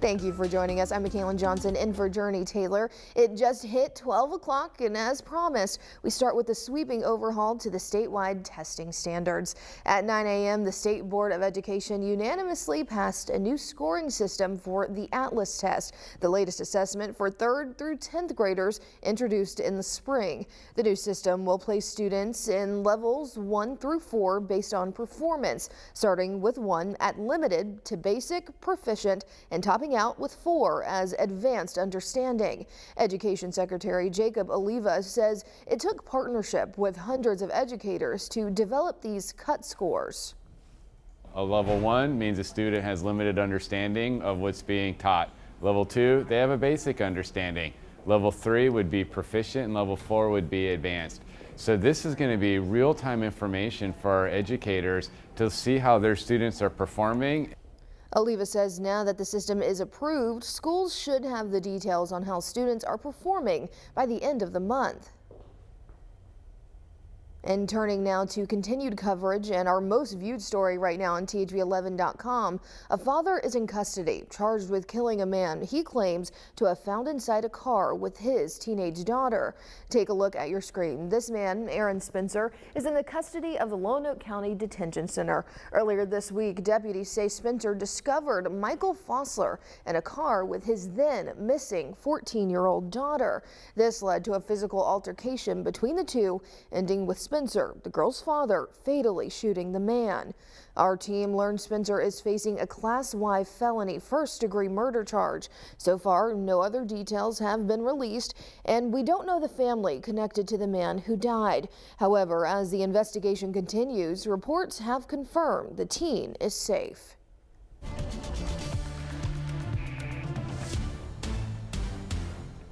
Thank you for joining us. I'm Mackailyn Johnson in for Journey Taylor. It just hit 12 o'clock, and as promised, we start with a sweeping overhaul to the statewide testing standards. At 9 a.m., the State Board of Education unanimously passed a new scoring system for the Atlas test, the latest assessment for 3rd through 10th graders introduced in the spring. The new system will place students in levels 1 through 4 based on performance, starting with 1 at limited to basic, proficient, and topping out with 4 as advanced understanding. Education Secretary Jacob Oliva says it took partnership with hundreds of educators to develop these cut scores. A level 1 means a student has limited understanding of what's being taught. Level 2, they have a basic understanding. Level 3 would be proficient and level 4 would be advanced. So this is going to be real-time information for our educators to see how their students are performing. Oliva says now that the system is approved, schools should have the details on how students are performing by the end of the month. And turning now to continued coverage and our most viewed story right now on THV11.com, a father is in custody, charged with killing a man he claims to have found inside a car with his teenage daughter. Take a look at your screen. This man, Aaron Spencer, is in the custody of the Lonoke County Detention Center. Earlier this week, deputies say Spencer discovered Michael Fossler in a car with his then missing 14-year-old daughter. This led to a physical altercation between the two, ending with Spencer, the girl's father, fatally shooting the man. Our team learned Spencer is facing a Class Y felony first-degree murder charge. So far, no other details have been released, and we don't know the family connected to the man who died. However, as the investigation continues, reports have confirmed the teen is safe.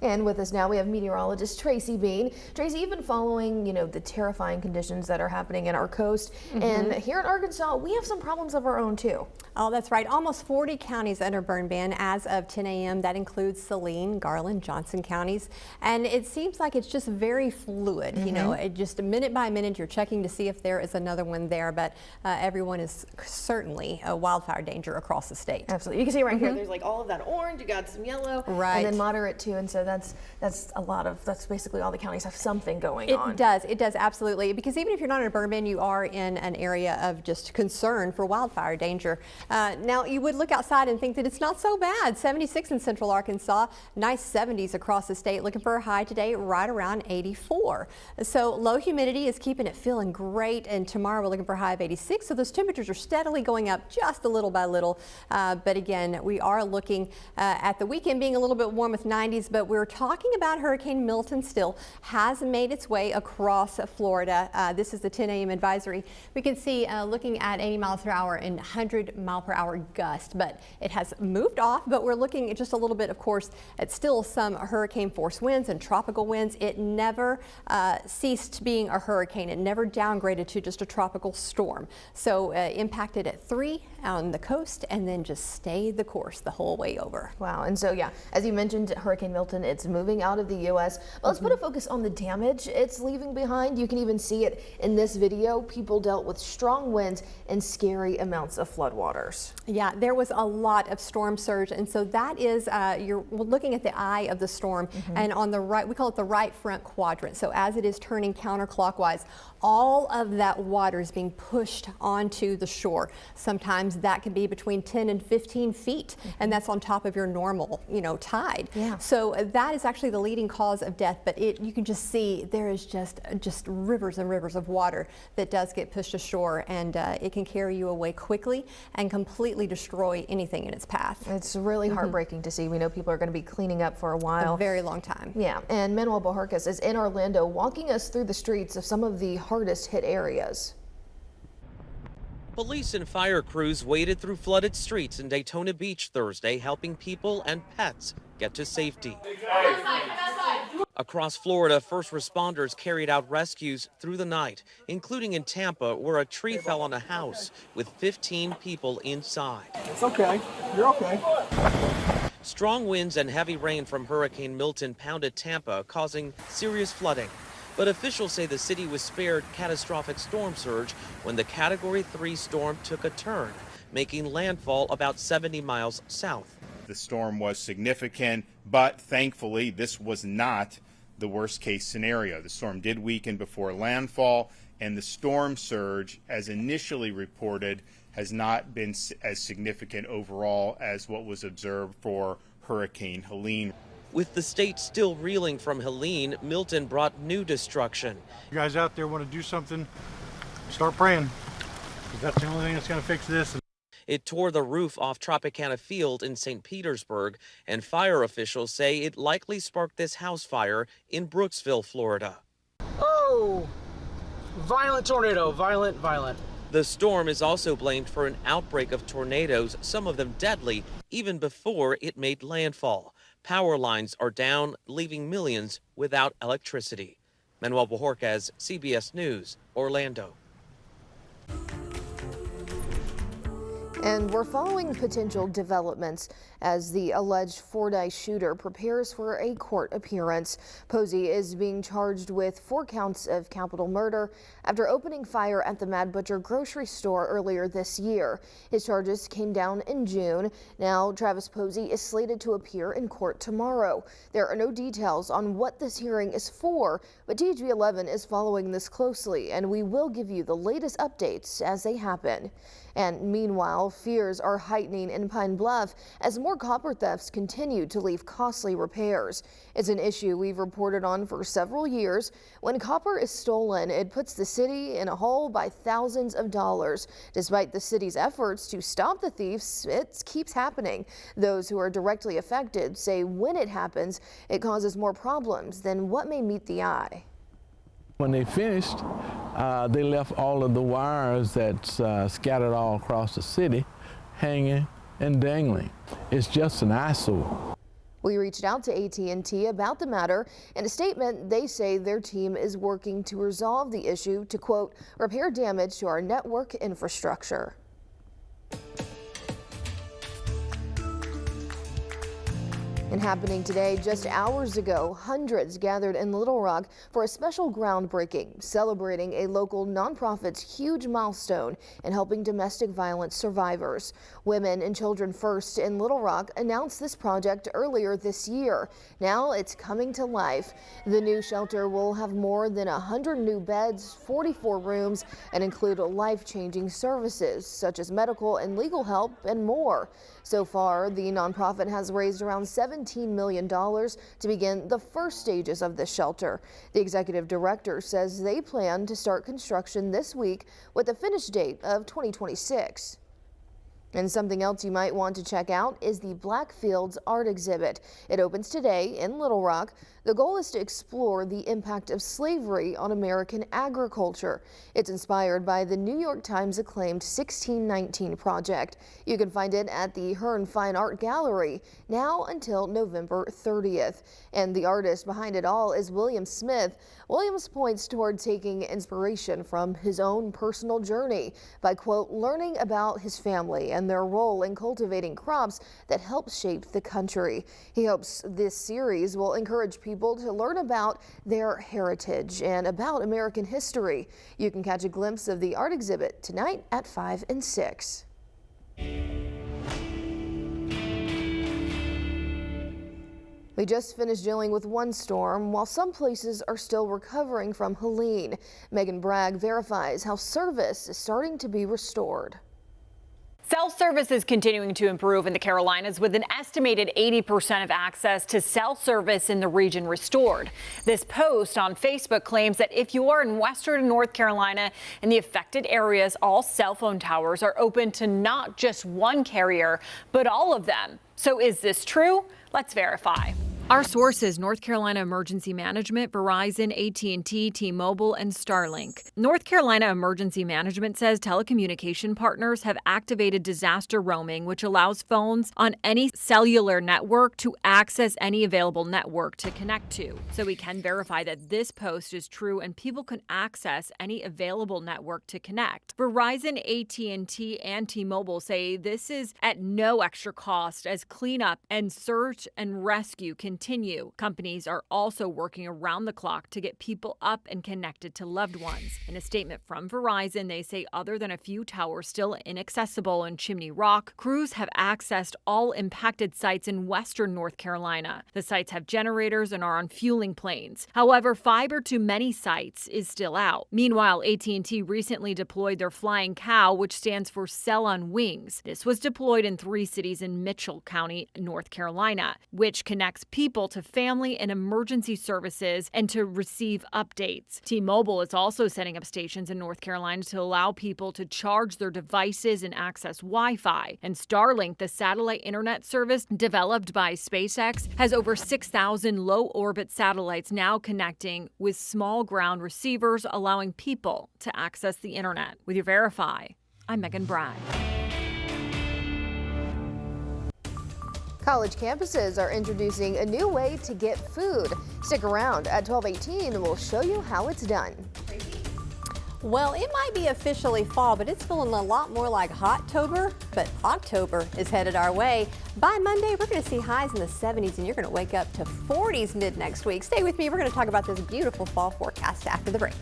And with us now, we have meteorologist Tracy Bean. Tracy, you've been following, the terrifying conditions that are happening in our coast. And here in Arkansas, we have some problems of our own, too. Oh, that's right. Almost 40 counties under burn ban as of 10 a.m. That includes Saline, Garland, Johnson counties. And it seems like it's just very fluid. It just minute by minute, you're checking to see if there is another one there. But everyone is certainly a wildfire danger across the state. Absolutely. You can see right here, there's like all of that orange. You got some yellow. Right. And then moderate, too. And so that's basically all the counties have something going on. It does, absolutely. Because even if you're not in a burn ban, you are in an area of just concern for wildfire danger. Now, you would look outside and think that it's not so bad. 76 in central Arkansas, nice 70s across the state, looking for a high today right around 84. So low humidity is keeping it feeling great, and tomorrow we're looking for a high of 86. So those temperatures are steadily going up just a little by little. But again, we are looking at the weekend being a little bit warm with 90s, but we're talking about Hurricane Milton still has made its way across Florida. This is the 10 a.m. advisory. We can see looking at 80 miles per hour and 100 mile per hour gust, but it has moved off. But we're looking at just a little bit, of course, at still some hurricane force winds and tropical winds. It never ceased being a hurricane. It never downgraded to just a tropical storm. So impacted at 3 on the coast and then just stayed the course the whole way over. Wow. And so, yeah, as you mentioned, Hurricane Milton, it's moving out of the U.S. But let's put a focus on the damage it's leaving behind. You can even see it in this video. People dealt with strong winds and scary amounts of floodwaters. Yeah, there was a lot of storm surge, and so that is you're looking at the eye of the storm, and on the right, we call it the right front quadrant. So as it is turning counterclockwise, all of that water is being pushed onto the shore. Sometimes that can be between 10 and 15 feet, and that's on top of your normal, tide. Yeah. So that is actually the leading cause of death, but you can just see there is just rivers and rivers of water that does get pushed ashore, and it can carry you away quickly and completely destroy anything in its path. It's really heartbreaking to see. We know people are going to be cleaning up for a while. A very long time. Yeah, and Manuel Bojarcas is in Orlando walking us through the streets of some of the hardest hit areas. Police and fire crews waded through flooded streets in Daytona Beach Thursday, helping people and pets get to safety. Across Florida, first responders carried out rescues through the night, including in Tampa, where a tree fell on a house with 15 people inside. It's okay. You're okay. Strong winds and heavy rain from Hurricane Milton pounded Tampa, causing serious flooding. But officials say the city was spared catastrophic storm surge when the Category 3 storm took a turn, making landfall about 70 miles south. the storm was significant, but thankfully this was not the worst case scenario. The storm did weaken before landfall, and the storm surge, as initially reported, has not been as significant overall as what was observed for Hurricane Helene. With the state still reeling from Helene, Milton brought new destruction. You guys out there want to do something, start praying, because that's the only thing that's going to fix this. It tore the roof off Tropicana Field in St. Petersburg, and fire officials say it likely sparked this house fire in Brooksville, Florida. Oh, violent tornado, violent. The storm is also blamed for an outbreak of tornadoes, some of them deadly, even before it made landfall. Power lines are down, leaving millions without electricity. Manuel Bojorquez, CBS News, Orlando. And we're following potential developments as the alleged Fordyce shooter prepares for a court appearance. Posey is being charged with 4 counts of capital murder after opening fire at the Mad Butcher grocery store earlier this year. His charges came down in June. Now Travis Posey is slated to appear in court tomorrow. There are no details on what this hearing is for, but THV 11 is following this closely, and we will give you the latest updates as they happen. And meanwhile, fears are heightening in Pine Bluff as more copper thefts continue to leave costly repairs. It's an issue we've reported on for several years. When copper is stolen, it puts the city in a hole by thousands of dollars. Despite the city's efforts to stop the thieves, it keeps happening. Those who are directly affected say when it happens, it causes more problems than what may meet the eye. When they finished, they left all of the wires that's scattered all across the city hanging and dangling. It's just an eyesore. We reached out to AT&T about the matter. In a statement, they say their team is working to resolve the issue to, quote, repair damage to our network infrastructure. And happening today, just hours ago, hundreds gathered in Little Rock for a special groundbreaking, celebrating a local nonprofit's huge milestone in helping domestic violence survivors. Women and Children First in Little Rock announced this project earlier this year. Now it's coming to life. The new shelter will have more than 100 new beds, 44 rooms, and include life-changing services such as medical and legal help and more. So far, the nonprofit has raised around $17 million to begin the first stages of this shelter. The executive director says they plan to start construction this week with a finish date of 2026. And something else you might want to check out is the Blackfields art exhibit. It opens today in Little Rock. The goal is to explore the impact of slavery on American agriculture. It's inspired by the New York Times acclaimed 1619 project. You can find it at the Hearn Fine Art Gallery now until November 30th. And the artist behind it all is William Smith. Williams points toward taking inspiration from his own personal journey by, quote, learning about his family and their role in cultivating crops that help shape the country. He hopes this series will encourage people to learn about their heritage and about American history. You can catch a glimpse of the art exhibit tonight at 5 and 6. We just finished dealing with one storm, while some places are still recovering from Helene. Megan Bragg verifies how service is starting to be restored. Cell service is continuing to improve in the Carolinas, with an estimated 80% of access to cell service in the region restored. This post on Facebook claims that if you are in western North Carolina and the affected areas, all cell phone towers are open to not just one carrier, but all of them. So is this true? Let's verify. Our source is North Carolina Emergency Management, Verizon, AT&T, T-Mobile, and Starlink. North Carolina Emergency Management says telecommunication partners have activated disaster roaming, which allows phones on any cellular network to access any available network to connect to. So we can verify that this post is true and people can access any available network to connect. Verizon, AT&T, and T-Mobile say this is at no extra cost as cleanup and search and rescue continue continue. Companies are also working around the clock to get people up and connected to loved ones. In a statement from Verizon, they say other than a few towers still inaccessible in Chimney Rock, crews have accessed all impacted sites in western North Carolina. The sites have generators and are on fueling planes. However, fiber to many sites is still out. Meanwhile, AT&T recently deployed their Flying Cow, which stands for Cell on Wings. This was deployed in 3 cities in Mitchell County, North Carolina, which connects people to family and emergency services and to receive updates. T-Mobile is also setting up stations in North Carolina to allow people to charge their devices and access Wi-Fi. And Starlink, the satellite internet service developed by SpaceX, has over 6,000 low-orbit satellites now connecting with small ground receivers, allowing people to access the internet. With your Verify, I'm Megan Bragg. College campuses are introducing a new way to get food. Stick around at 12:18 and we'll show you how it's done. Well, it might be officially fall, but it's feeling a lot more like Hot-tober. But October is headed our way. By Monday, we're going to see highs in the 70s, and you're going to wake up to 40s mid next week. Stay with me. We're going to talk about this beautiful fall forecast after the break.